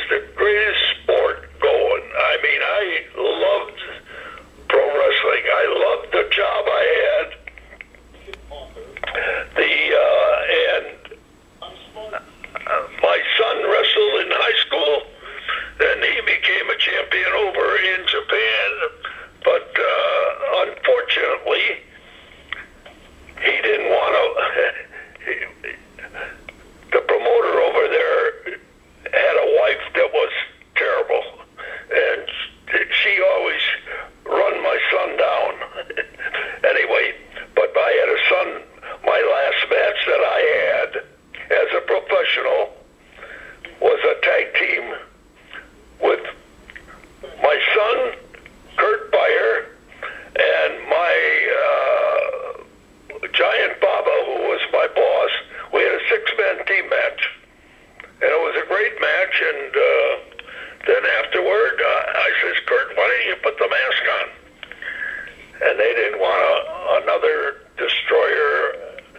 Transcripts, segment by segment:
the greatest sport going. I mean, I loved pro wrestling. I loved the job I had. My son wrestled in high school, and he became a champion over in Japan. But unfortunately, he didn't want to. The promoter over there had a wife that was terrible, and she always run my son down. Anyway, but I had a son. My last match that I had as a professional was a tag team with my son, Kurt Beyer, and my Giant Baba, who was my boss. We had a 6-man team match, and it was a great match. And then afterward, I says, Kurt, why don't you put the mask on? And they didn't want another Destroyer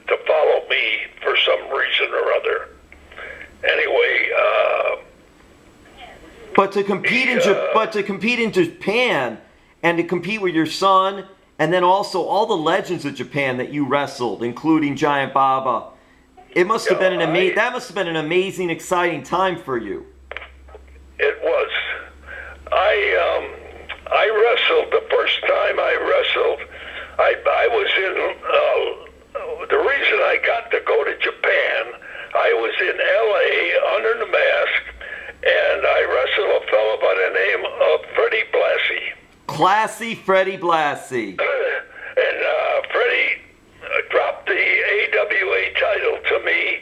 to follow me for some reason or other. Anyway, but to compete in Japan and to compete with your son, and then also all the legends of Japan that you wrestled, including Giant Baba, it must have been that must have been an amazing, exciting time for you. It was. I wrestled the first time I wrestled. I was in. The reason I got to go to Japan, I was in L.A. under the mask, and I wrestled a fellow by the name of Freddie Blassie. Classy Freddie Blassie. And Freddie dropped the AWA title to me,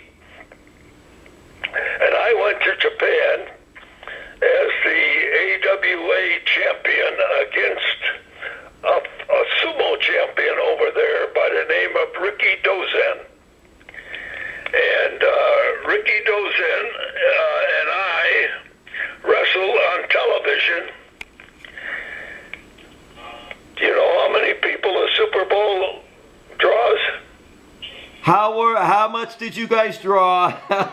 and I went to Japan as the AWA champion against a sumo champion over there by the name of Rikidozan. And Rikidozan and I wrestled on television. Do you know how many people the Super Bowl draws? How much did you guys draw? 70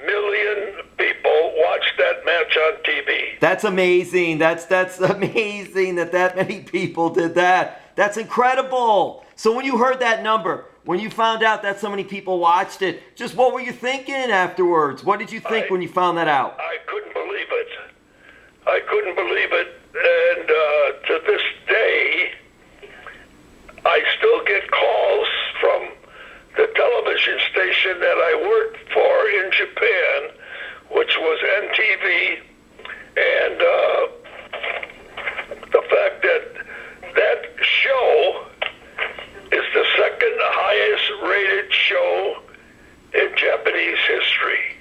million people watched that match on TV. That's amazing. That's amazing that many people did that. That's incredible. So when you heard that number, when you found out that so many people watched it, just what were you thinking afterwards? What did you think when you found that out? I couldn't believe it. I couldn't believe it. And to this day, I still get calls from the television station that I worked for in Japan, which was NTV, and the fact that show is the second highest rated show in Japanese history.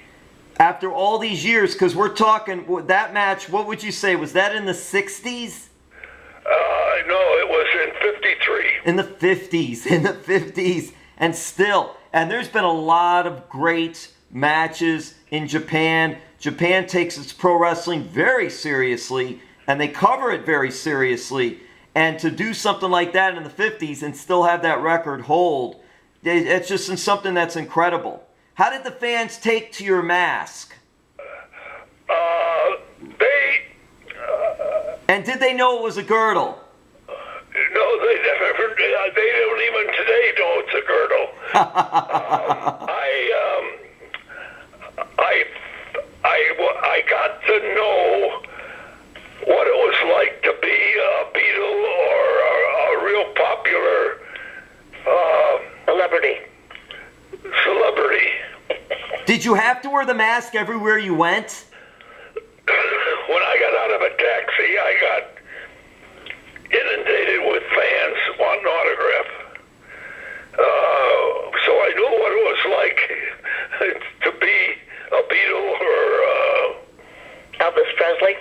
After all these years, because we're talking, that match, what would you say, was that in the 60s? No, it was in 53. In the 50s, and still. And there's been a lot of great matches in Japan. Japan takes its pro wrestling very seriously, and they cover it very seriously. And to do something like that in the 50s and still have that record hold, it's just something that's incredible. How did the fans take to your mask? And did they know it was a girdle? No, they never. They don't even today know it's a girdle. I got to know what it was like to be a Beatle or a real popular celebrity. Did you have to wear the mask everywhere you went? When I got out of a taxi, I got inundated with fans wanting autograph. So I knew what it was like to be a Beatle or Elvis Presley,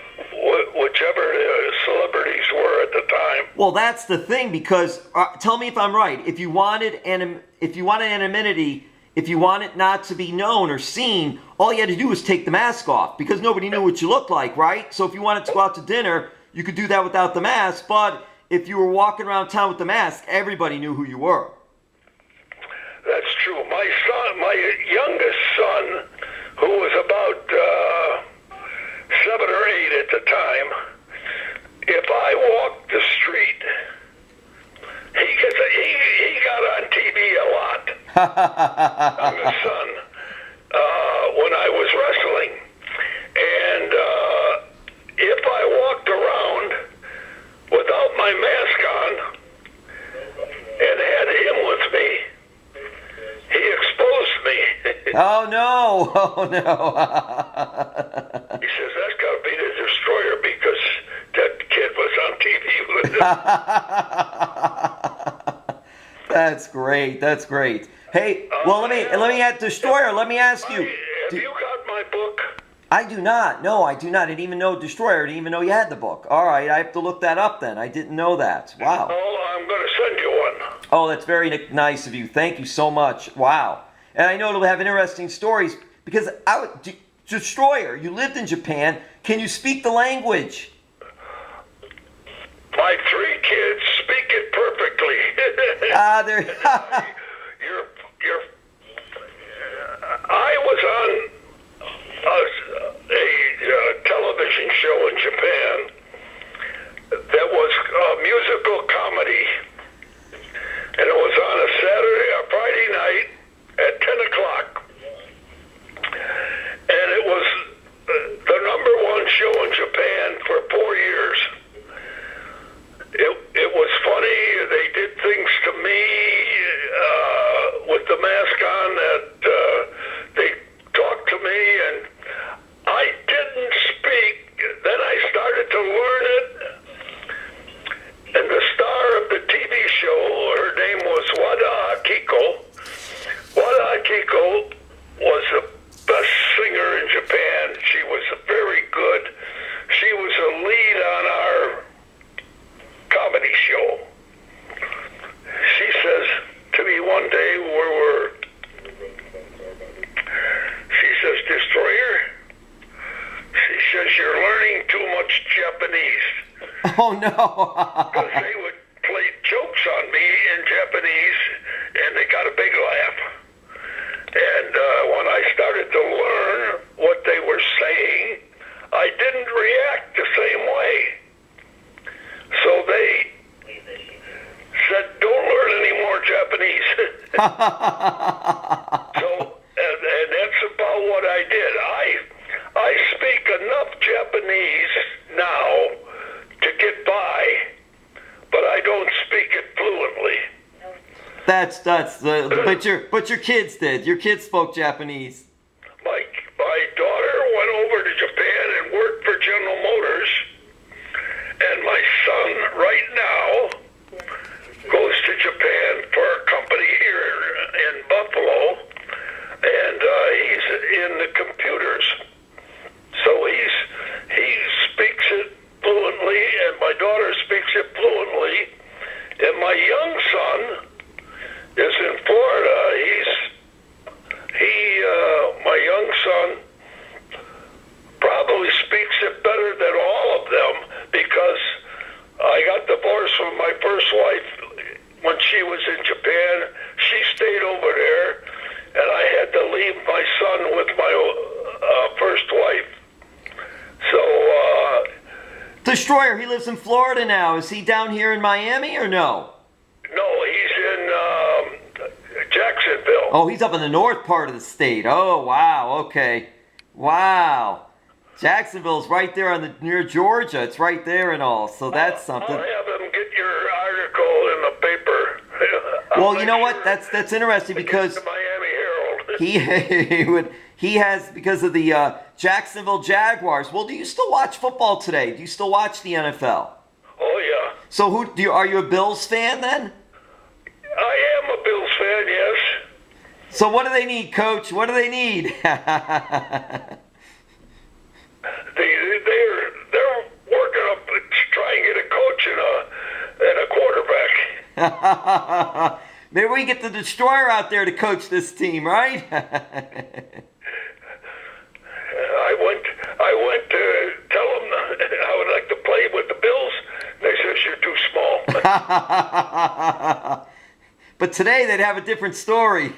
whichever the celebrities were at the time. Well, that's the thing, because tell me if I'm right. If you wanted anonymity, if you want it not to be known or seen, all you had to do was take the mask off, because nobody knew what you looked like, right? So if you wanted to go out to dinner, you could do that without the mask. But if you were walking around town with the mask, everybody knew who you were. That's true. My youngest son, who was about I'm the son. When I was wrestling, and if I walked around without my mask on and had him with me, he exposed me. Oh no! Oh no! He says that's got to be the Destroyer because that kid was on TV with him. That's great. That's great. Hey, well, let me add Destroyer. Let me ask you. Have you got my book? I do not. No, I do not. I didn't even know Destroyer. I didn't even know you had the book. All right, I have to look that up then. I didn't know that. Wow. Oh, I'm going to send you one. Oh, that's very nice of you. Thank you so much. Wow. And I know it'll have interesting stories because Destroyer, you lived in Japan. Can you speak the language? My 3 kids speak it perfectly. They're. I was on a television show in Japan that was a musical comedy, and it was on a Friday night at 10 o'clock, and it was the #1 show in Japan for 4 years. It was funny. They did things to me with the mask on that they talked to me, and I didn't speak. Then I started to learn it, and the star of the TV show, her name was Wada Akiko. Wada Akiko was the best singer in Japan. She was very good. She was a lead on our comedy show. She says to me one day she says, Destroyer, she says, you're learning too much Japanese. Oh no! Because they would play jokes on me in Japanese, and they got a big laugh. And when I started to learn what they were saying, I didn't react the same way. So they said, don't learn any more Japanese. And that's about what I did. I speak enough Japanese now to get by, but I don't speak it fluently. But your kids did. Your kids spoke Japanese. My daughter went over to Japan and worked for General Motors, and my son right now goes to Japan for a company here in Buffalo, and he's in the computers. So he speaks it fluently, and my daughter speaks it fluently, and my young son is in Florida. My young son probably speaks it better than all of them because I got divorced from my first wife when she was in Japan. She stayed over there, and I had to leave my son with my first wife. So, Destroyer, he lives in Florida now. Is he down here in Miami or no? No, he's in Jacksonville. Oh, he's up in the north part of the state. Oh, wow. Okay. Wow. Jacksonville's right there near Georgia. It's right there and all. So that's something. I'll have him get your article in the paper. Well, you know what? That's interesting because the Miami Herald. he has because of the Jacksonville Jaguars. Well, do you still watch football today? Do you still watch the NFL? Oh yeah. So are you a Bills fan then? I am a Bills fan, yes. So what do they need, Coach? What do they need? They're working up to try and get a coach and a quarterback. Maybe we get the Destroyer out there to coach this team, right? I went to tell them I would like to play with the Bills. They said you're too small. But today they'd have a different story.